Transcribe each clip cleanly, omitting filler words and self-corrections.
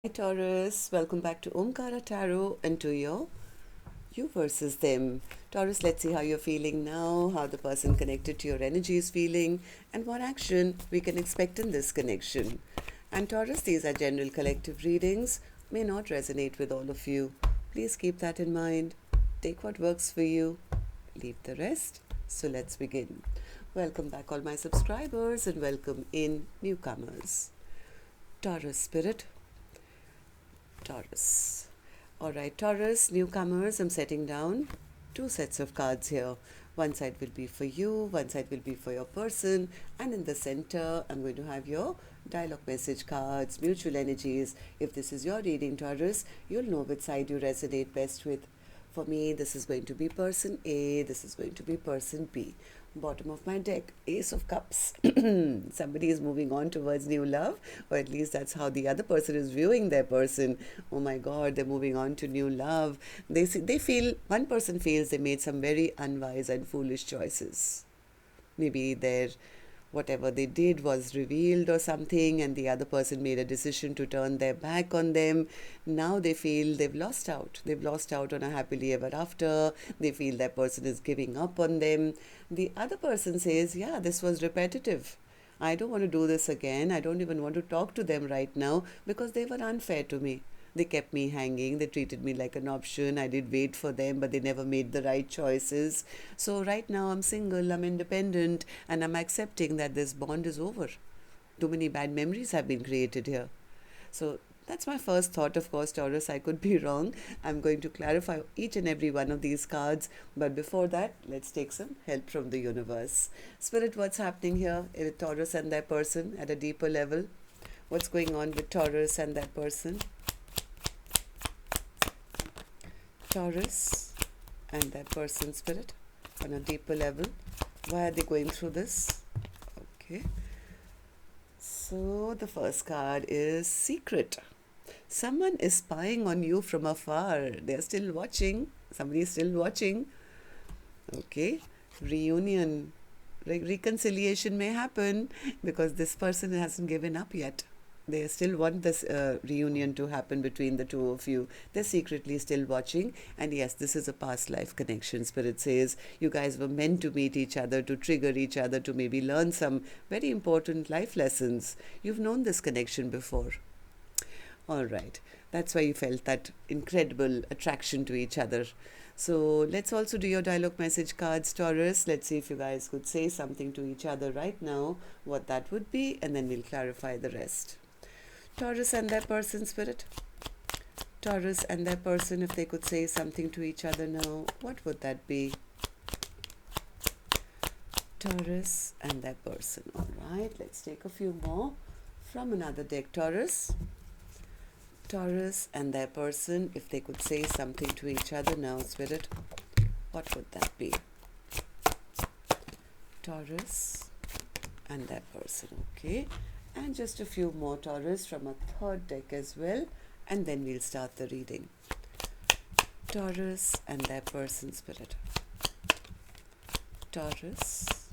Hi Taurus, welcome back to Omkaratarot and to your you versus them. Taurus, let's see how you're feeling now, how the person connected to your energy is feeling, and what action we can expect in this connection. And Taurus, these are general collective readings, may not resonate with all of you. Please keep that in mind. Take what works for you, leave the rest. So let's begin. Welcome back, all my subscribers, and welcome in newcomers. Taurus Spirit. Taurus. Alright, Taurus, newcomers, I'm setting down two sets of cards here. One side will be for you, one side will be for your person, and in the center, I'm going to have your dialogue message cards, mutual energies. If this is your reading, Taurus, you'll know which side you resonate best with. For me, this is going to be person A, this is going to be person B. Bottom of my deck, Ace of Cups. Somebody is moving on towards new love, or at least that's how the other person is viewing their person. Oh my God, they're moving on to new love. They feel, one person feels they made some very unwise and foolish choices. Maybe whatever they did was revealed or something, and the other person made a decision to turn their back on them. Now they feel they've lost out. They've lost out on a happily ever after. They feel that person is giving up on them. The other person says, yeah, this was repetitive. I don't want to do this again. I don't even want to talk to them right now because they were unfair to me. They kept me hanging. They treated me like an option. I did wait for them, but they never made the right choices. So right now I'm single, I'm independent, and I'm accepting that this bond is over. Too many bad memories have been created here. So that's my first thought. Of course, Taurus, I could be wrong. I'm going to clarify each and every one of these cards. But before that, let's take some help from the universe. Spirit, what's happening here with Taurus and their person at a deeper level? What's going on with Taurus and their person? Taurus and their person, Spirit, on a deeper level. Why are they going through this? Okay. So the first card is Secret. Someone is spying on you from afar. They're still watching. Somebody is still watching. Okay. Reunion. Reconciliation may happen because this person hasn't given up yet. They still want this reunion to happen between the two of you. They're secretly still watching. And yes, this is a past life connection. Spirit says you guys were meant to meet each other, to trigger each other, to maybe learn some very important life lessons. You've known this connection before. All right. That's why you felt that incredible attraction to each other. So let's also do your dialogue message cards, Taurus. Let's see if you guys could say something to each other right now, what that would be, and then we'll clarify the rest. Taurus and their person, Spirit. Taurus and their person, if they could say something to each other now, what would that be? Taurus and their person. All right, let's take a few more from another deck. Taurus. Taurus and their person, if they could say something to each other now, Spirit, what would that be? Taurus and their person. Okay. And just a few more, Taurus, from a third deck as well, and then we'll start the reading. Taurus and their person, Spirit. Taurus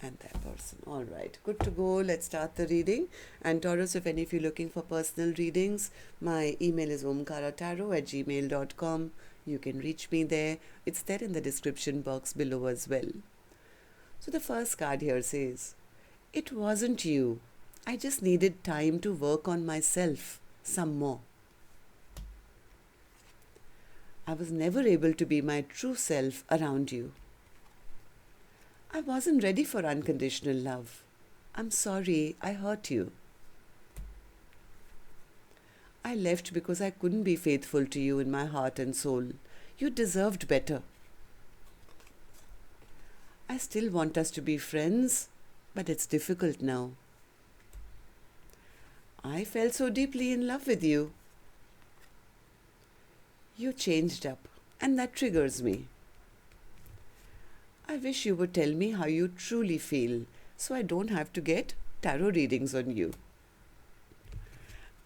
and their person. All right, good to go. Let's start the reading. And Taurus, if any of you are looking for personal readings, my email is omkaratarot@gmail.com. You can reach me there. It's there in the description box below as well. So the first card here says, it wasn't you. I just needed time to work on myself some more. I was never able to be my true self around you. I wasn't ready for unconditional love. I'm sorry I hurt you. I left because I couldn't be faithful to you in my heart and soul. You deserved better. I still want us to be friends, but it's difficult now. I fell so deeply in love with you. You changed up, and that triggers me. I wish you would tell me how you truly feel, so I don't have to get tarot readings on you.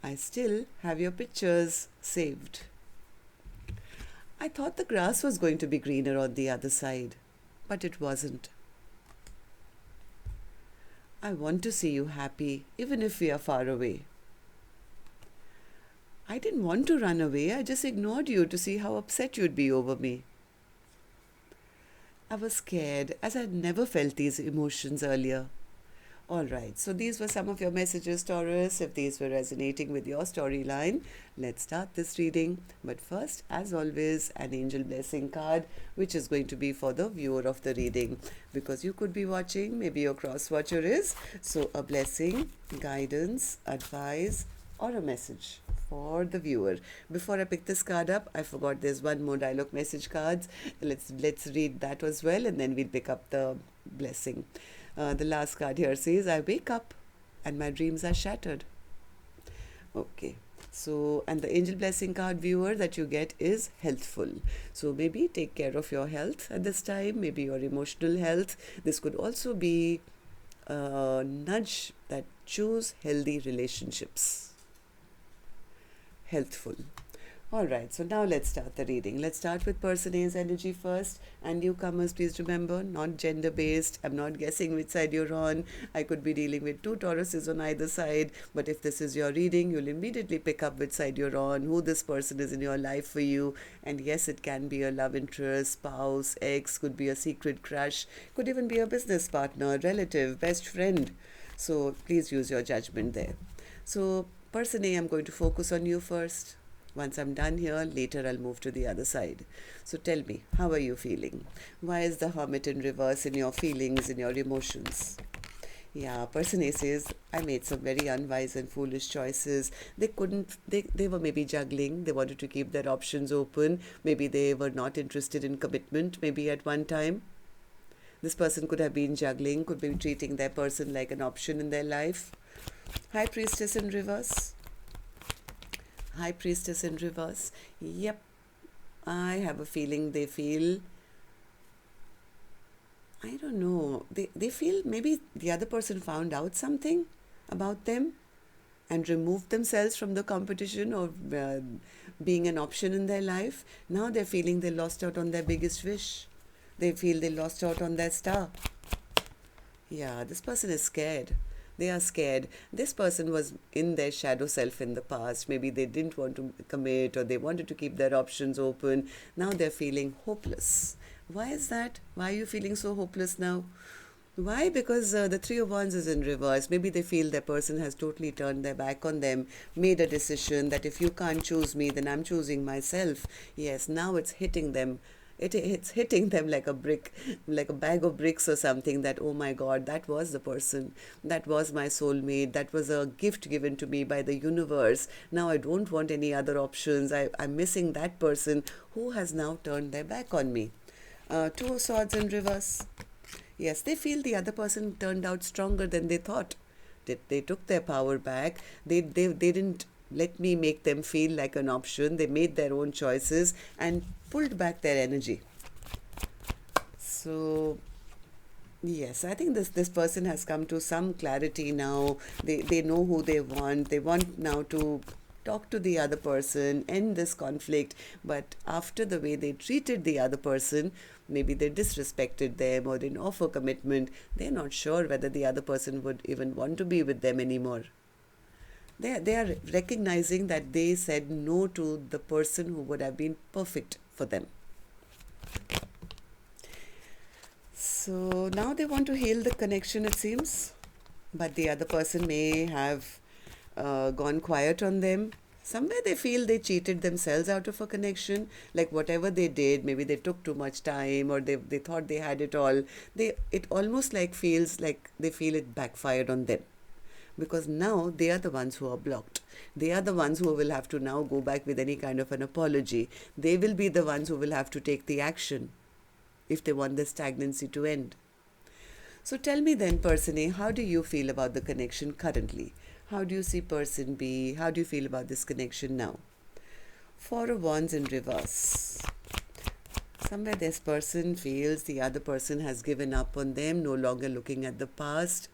I still have your pictures saved. I thought the grass was going to be greener on the other side, but it wasn't. I want to see you happy, even if we are far away. I didn't want to run away. I just ignored you to see how upset you'd be over me. I was scared as I'd never felt these emotions earlier. All right, so these were some of your messages, Taurus. If these were resonating with your storyline, let's start this reading. But first, as always, an angel blessing card, which is going to be for the viewer of the reading, because you could be watching, maybe your cross watcher is. So a blessing, guidance, advice, or a message for the viewer. Before I pick this card up, I forgot there's one more dialogue message cards. Let's read that as well, and then we'll pick up the blessing. The last card here says, I wake up and my dreams are shattered. Okay. So, and the angel blessing card, viewer, that you get is healthful. So maybe take care of your health at this time, maybe your emotional health. This could also be a nudge that choose healthy relationships. Healthful. All right, so now let's start the reading. Let's start with person A's energy first. And newcomers, please remember, not gender-based. I'm not guessing which side you're on. I could be dealing with two Tauruses on either side. But if this is your reading, you'll immediately pick up which side you're on, who this person is in your life for you. And yes, it can be a love interest, spouse, ex, could be a secret crush, could even be a business partner, relative, best friend. So please use your judgment there. So person A, I'm going to focus on you first. Once I'm done here, later I'll move to the other side. So tell me, how are you feeling? Why is the Hermit in reverse in your feelings, in your emotions? Yeah, person A says, I made some very unwise and foolish choices. They were maybe juggling. They wanted to keep their options open. Maybe they were not interested in commitment, maybe at one time. This person could have been juggling, could be treating their person like an option in their life. High Priestess in reverse. High Priestess in reverse. Yep. I have a feeling they feel, I don't know, they feel maybe the other person found out something about them and removed themselves from the competition or being an option in their life. Now they're feeling they lost out on their biggest wish. They feel they lost out on their star. Yeah, this person is scared. They are scared. This person was in their shadow self in the past. Maybe they didn't want to commit or they wanted to keep their options open. Now they're feeling hopeless. Why is that? Why are you feeling so hopeless now? Why? Because the Three of Wands is in reverse. Maybe they feel their person has totally turned their back on them, made a decision that if you can't choose me, then I'm choosing myself. Yes, now it's hitting them. It's hitting them like a brick, like a bag of bricks or something, that, oh my God, that was the person. That was my soulmate. That was a gift given to me by the universe. Now I don't want any other options. I'm missing that person who has now turned their back on me. Two of Swords in reverse. Yes, they feel the other person turned out stronger than they thought. They took their power back. They didn't let me make them feel like an option. They made their own choices and pulled back their energy. So yes, I think this person has come to some clarity now. They know who they want. They want now to talk to the other person, end this conflict. But after the way they treated the other person, maybe they disrespected them or didn't offer commitment, they're not sure whether the other person would even want to be with them anymore. They are recognizing that they said no to the person who would have been perfect for them. So now they want to heal the connection, it seems. But the other person may have gone quiet on them. Somewhere they feel they cheated themselves out of a connection. Like whatever they did, maybe they took too much time or they thought they had it all. It almost like feels like they feel it backfired on them. Because now they are the ones who are blocked. They are the ones who will have to now go back with any kind of an apology. They will be the ones who will have to take the action if they want the stagnancy to end. So tell me then, person A, how do you feel about the connection currently? How do you see person B? How do you feel about this connection now? Four of Wands in reverse. Somewhere this person feels the other person has given up on them, no longer looking at the past.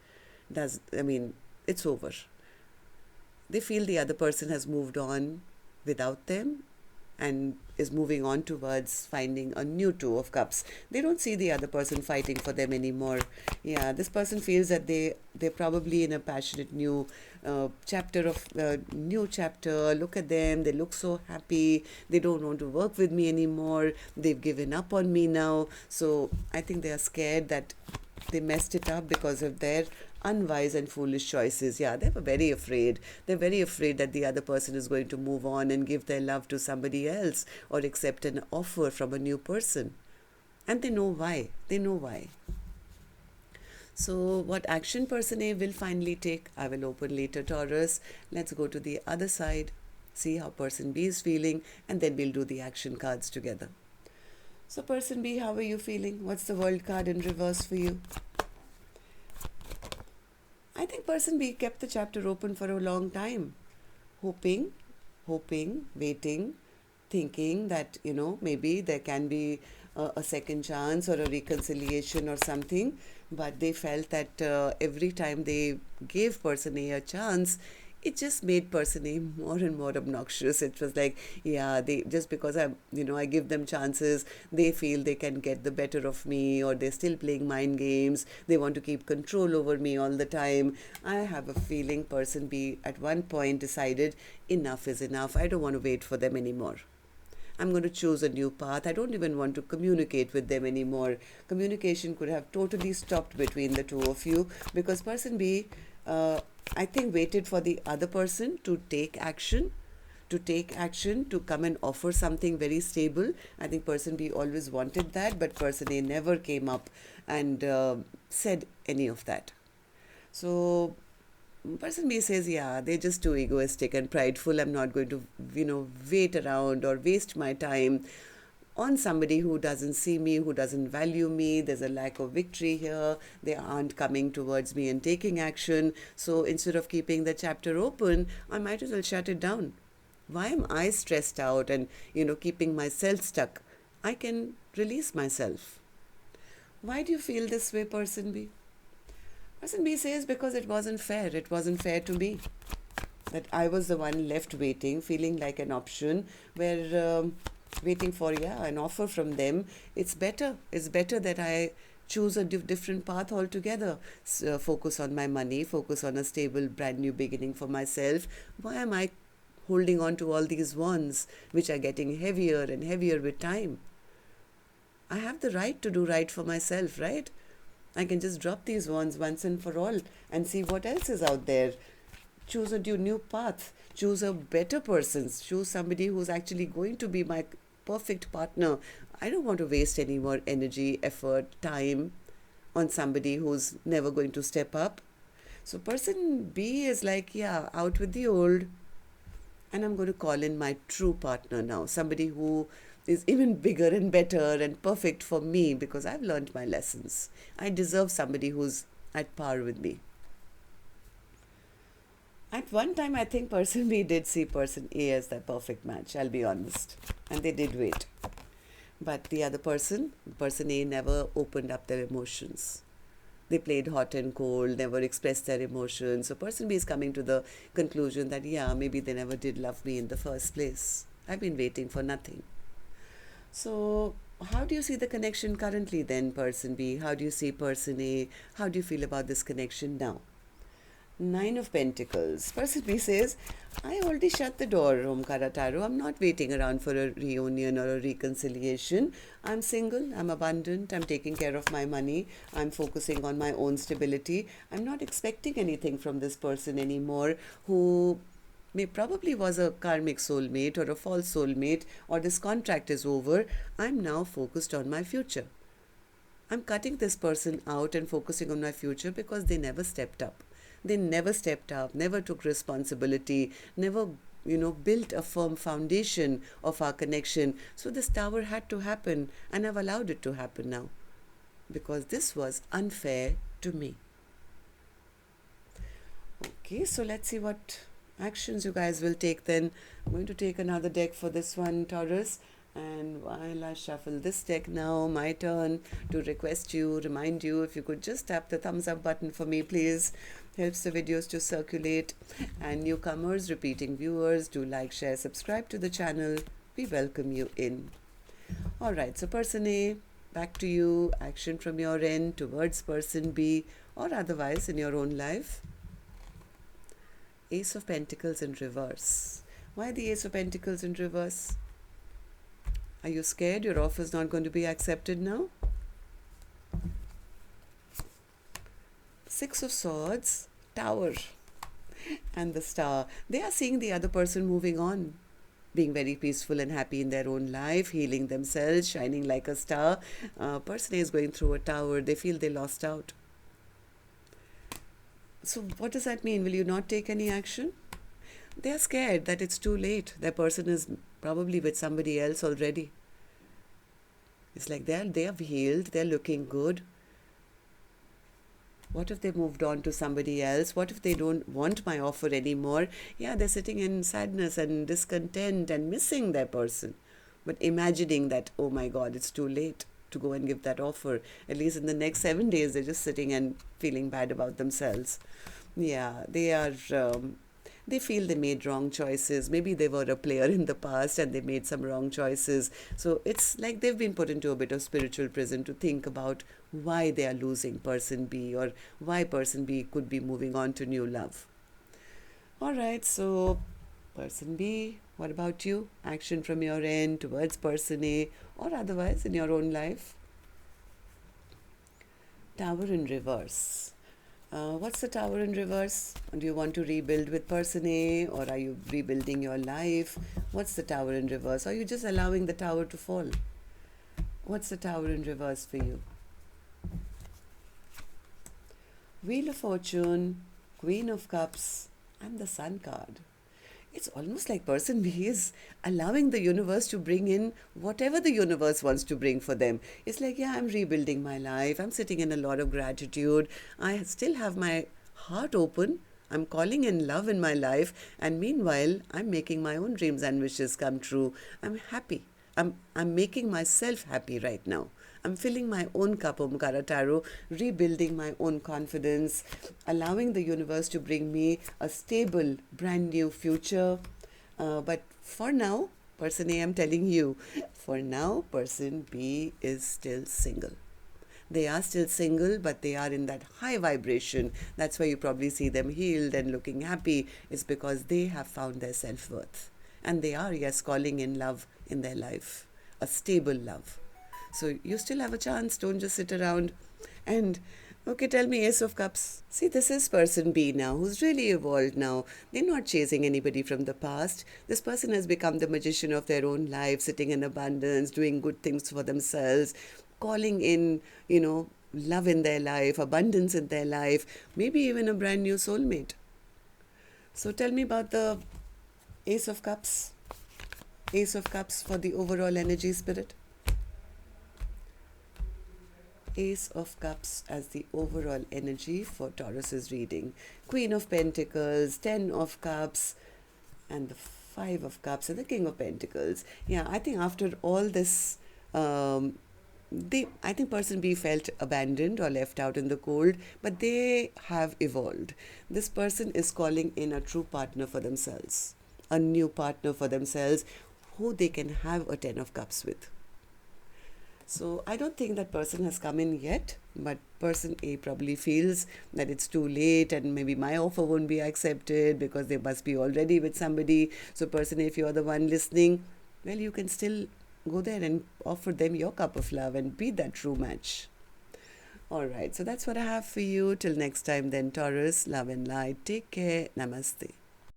It's over. They feel the other person has moved on without them, and is moving on towards finding a new Two of Cups. They don't see the other person fighting for them anymore. Yeah, this person feels that they're probably in a passionate new new chapter. Look at them, they look so happy. They don't want to work with me anymore. They've given up on me now. So I think they are scared that they messed it up because of their unwise and foolish choices. Yeah, they were very afraid. They're very afraid that the other person is going to move on and give their love to somebody else or accept an offer from a new person. And they know why. They know why. So what action person A will finally take, I will open later, Taurus. Let's go to the other side, see how person B is feeling, and then we'll do the action cards together. So person B, how are you feeling? What's the world card in reverse for you? I think person B kept the chapter open for a long time, hoping, waiting, thinking that, maybe there can be a second chance or a reconciliation or something. But they felt that every time they gave person A a chance, it just made person A more and more obnoxious. It was like, yeah, they just because I give them chances, they feel they can get the better of me, or they're still playing mind games. They want to keep control over me all the time. I have a feeling person B at one point decided enough is enough. I don't want to wait for them anymore. I'm going to choose a new path. I don't even want to communicate with them anymore. Communication could have totally stopped between the two of you because person B, I think, waited for the other person to take action, to come and offer something very stable. I think person B always wanted that, but person A never came up and said any of that. So person B says, yeah, they're just too egoistic and prideful. I'm not going to, wait around or waste my time on somebody who doesn't see me, who doesn't value me. There's a lack of victory here. They aren't coming towards me and taking action. So instead of keeping the chapter open, I might as well shut it down. Why am I stressed out and, keeping myself stuck? I can release myself. Why do you feel this way, person B? Person B says because it wasn't fair. It wasn't fair to me. That I was the one left waiting, feeling like an option, where waiting for, an offer from them. It's better. It's better that I choose a different path altogether. Focus on my money, focus on a stable, brand new beginning for myself. Why am I holding on to all these wands, which are getting heavier and heavier with time? I have the right to do right for myself, right? I can just drop these wands once and for all and see what else is out there. Choose a new path. Choose a better person. Choose somebody who's actually going to be my perfect partner. I don't want to waste any more energy, effort, time on somebody who's never going to step up. So person B is like, yeah, out with the old. And I'm going to call in my true partner now. Somebody who is even bigger and better and perfect for me because I've learned my lessons. I deserve somebody who's at par with me. At one time, I think person B did see person A as their perfect match, I'll be honest. And they did wait. But the other person A, never opened up their emotions. They played hot and cold, never expressed their emotions. So person B is coming to the conclusion that, yeah, maybe they never did love me in the first place. I've been waiting for nothing. So how do you see the connection currently then, person B? How do you see person A? How do you feel about this connection now? 9 of Pentacles. Person B says, I already shut the door, Omkaratarot. I'm not waiting around for a reunion or a reconciliation. I'm single, I'm abundant, I'm taking care of my money, I'm focusing on my own stability. I'm not expecting anything from this person anymore who probably was a karmic soulmate or a false soulmate, or this contract is over. I'm now focused on my future. I'm cutting this person out and focusing on my future because they never stepped up. They never stepped up, never took responsibility, never, built a firm foundation of our connection. So this tower had to happen, and I've allowed it to happen now because this was unfair to me. Okay, so let's see what actions you guys will take then. I'm going to take another deck for this one, Taurus. And while I shuffle this deck now, my turn to remind you, if you could just tap the thumbs up button for me, please. Helps the videos to circulate. And newcomers, repeating viewers, do like, share, subscribe to the channel. We welcome you in. All right, so person A, back to you. Action from your end towards person B or otherwise in your own life. Ace of Pentacles in reverse. Why the Ace of Pentacles in reverse? Are you scared your offer is not going to be accepted now? Six of Swords, Tower, and the Star. They are seeing the other person moving on, being very peaceful and happy in their own life, healing themselves, shining like a star. Person A is going through a tower. They feel they lost out. So what does that mean? Will you not take any action? They are scared that it's too late. Their person is probably with somebody else already. It's like they have healed. They're looking good. What if they moved on to somebody else? What if they don't want my offer anymore? Yeah, they're sitting in sadness and discontent and missing their person. But imagining that, oh my God, it's too late to go and give that offer. At least in the next 7 days, they're just sitting and feeling bad about themselves. Yeah, they feel they made wrong choices. Maybe they were a player in the past and they made some wrong choices. So it's like they've been put into a bit of spiritual prison to think about why they are losing person B or why person B could be moving on to new love. All right, so person B, what about you? Action from your end towards person A or otherwise in your own life. Tower in reverse. What's the Tower in reverse? Do you want to rebuild with person A or are you rebuilding your life? What's the Tower in reverse? Or are you just allowing the tower to fall? What's the Tower in reverse for you? Wheel of Fortune, Queen of Cups, and the Sun card. It's almost like person B is allowing the universe to bring in whatever the universe wants to bring for them. It's like, yeah, I'm rebuilding my life. I'm sitting in a lot of gratitude. I still have my heart open. I'm calling in love in my life. And meanwhile, I'm making my own dreams and wishes come true. I'm happy. I'm making myself happy right now. I'm filling my own cup, Omkaratarot, rebuilding my own confidence, allowing the universe to bring me a stable, brand new future. But for now, person A, I'm telling you, for now, person B is still single. They are still single, but they are in that high vibration. That's why you probably see them healed and looking happy. It's because they have found their self-worth. And they are, yes, calling in love in their life, a stable love. So you still have a chance. Don't just sit around. And okay, tell me, Ace of Cups. See, this is person B now, who's really evolved now. They're not chasing anybody from the past. This person has become the magician of their own life, sitting in abundance, doing good things for themselves, calling in, love in their life, abundance in their life, maybe even a brand new soulmate. So tell me about the Ace of Cups. Ace of Cups for the overall energy, spirit. Ace of Cups as the overall energy for Taurus's reading. Queen of Pentacles, 10 of Cups, and the 5 of Cups and the King of Pentacles. Yeah, I think after all this, I think person B felt abandoned or left out in the cold, but they have evolved. This person is calling in a true partner for themselves, a new partner for themselves who they can have a 10 of Cups with. So I don't think that person has come in yet, but person A probably feels that it's too late and maybe my offer won't be accepted because they must be already with somebody. So person A, if you're the one listening, well, you can still go there and offer them your cup of love and be that true match. All right, so that's what I have for you. Till next time then, Taurus, love and light. Take care. Namaste.